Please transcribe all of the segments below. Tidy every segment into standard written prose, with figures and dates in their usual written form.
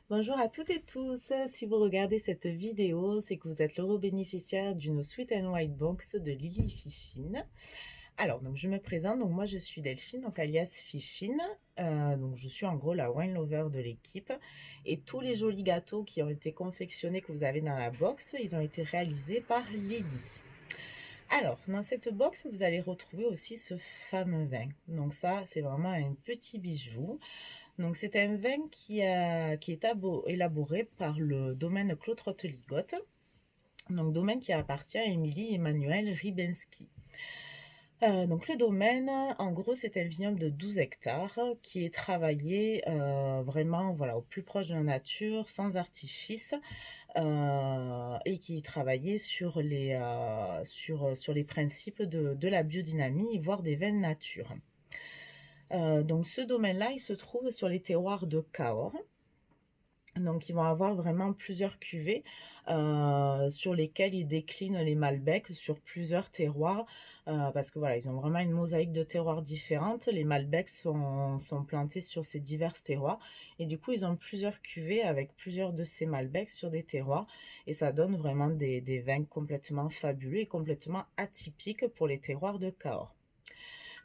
Bonjour à toutes et tous. Si vous regardez cette vidéo, c'est que vous êtes l'euro bénéficiaire d'une Sweet and White Box de Lily Fifine. Alors, donc je me présente. Donc moi, je suis Delphine, donc alias Fifine. Donc je suis en gros la wine lover de l'équipe. Et tous les jolis gâteaux qui ont été confectionnés que vous avez dans la box, ils ont été réalisés par Lily. Alors, dans cette box, vous allez retrouver aussi ce fameux vin. Donc ça, c'est vraiment un petit bijou. Donc c'est un vin qui est élaboré par le domaine Claude Ligotte, donc domaine qui appartient à Émilie Emmanuel Ribensky. Donc le domaine, en gros, c'est un vignoble de 12 hectares qui est travaillé vraiment voilà, au plus proche de la nature, sans artifice, et qui est travaillé sur les principes de la biodynamie, voire des vins nature. Donc ce domaine-là, il se trouve sur les terroirs de Cahors. Donc ils vont avoir vraiment plusieurs cuvées sur lesquelles ils déclinent les Malbecs sur plusieurs terroirs parce que voilà, ils ont vraiment une mosaïque de terroirs différentes. Les Malbecs sont plantés sur ces divers terroirs et du coup ils ont plusieurs cuvées avec plusieurs de ces Malbecs sur des terroirs et ça donne vraiment des vins complètement fabuleux et complètement atypiques pour les terroirs de Cahors.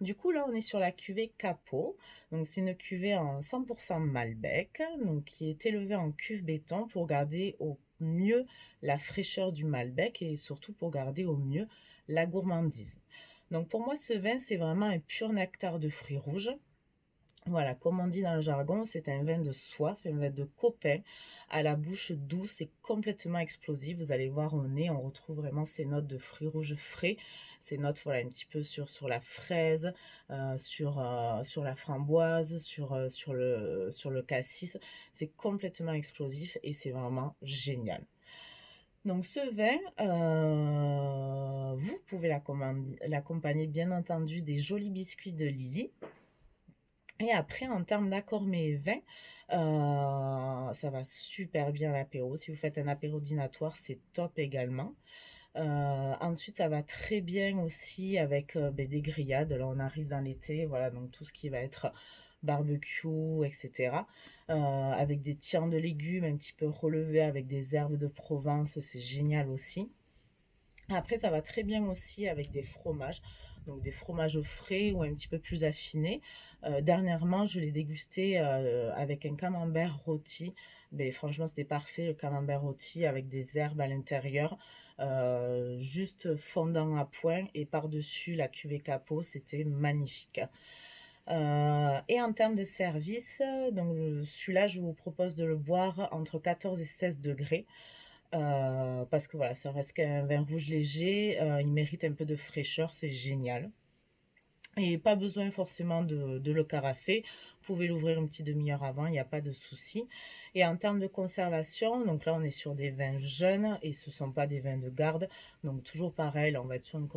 Du coup, là, on est sur la cuvée Capot. Donc, c'est une cuvée en 100% Malbec, donc qui est élevée en cuve béton pour garder au mieux la fraîcheur du Malbec et surtout pour garder au mieux la gourmandise. Donc, pour moi, ce vin, c'est vraiment un pur nectar de fruits rouges. Voilà, comme on dit dans le jargon, c'est un vin de soif, un vin de copain, à la bouche douce et complètement explosif. Vous allez voir au nez, on retrouve vraiment ces notes de fruits rouges frais, ces notes voilà un petit peu sur la fraise, sur la framboise, sur le cassis. C'est complètement explosif et c'est vraiment génial. Donc ce vin, vous pouvez l'accompagner bien entendu des jolis biscuits de Lily. Et après, en termes d'accord mais vin, ça va super bien l'apéro. Si vous faites un apéro dînatoire, c'est top également. Ensuite, ça va très bien aussi avec des grillades. Là, on arrive dans l'été, voilà, donc tout ce qui va être barbecue, etc. Avec des tiens de légumes un petit peu relevés avec des herbes de Provence, c'est génial aussi. Après, ça va très bien aussi avec des fromages, donc des fromages frais ou un petit peu plus affinés. Dernièrement, je l'ai dégusté avec un camembert rôti. Ben, franchement, c'était parfait, le camembert rôti avec des herbes à l'intérieur, juste fondant à point et par-dessus la cuvée capot, c'était magnifique. Et en termes de service, donc celui-là, je vous propose de le boire entre 14 et 16 degrés. Parce que voilà, ça reste qu'un vin rouge léger, il mérite un peu de fraîcheur, c'est génial. Et pas besoin forcément de le carafer, vous pouvez l'ouvrir une petite demi-heure avant, il n'y a pas de souci. Et en termes de conservation, donc là on est sur des vins jeunes et ce ne sont pas des vins de garde, donc toujours pareil, là, on va être sur une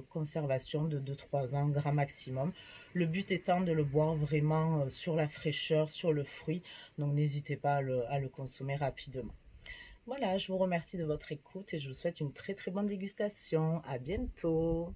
conservation de 2-3 ans, grand maximum. Le but étant de le boire vraiment sur la fraîcheur, sur le fruit, donc n'hésitez pas à le consommer rapidement. Voilà, je vous remercie de votre écoute et je vous souhaite une très très bonne dégustation. À bientôt.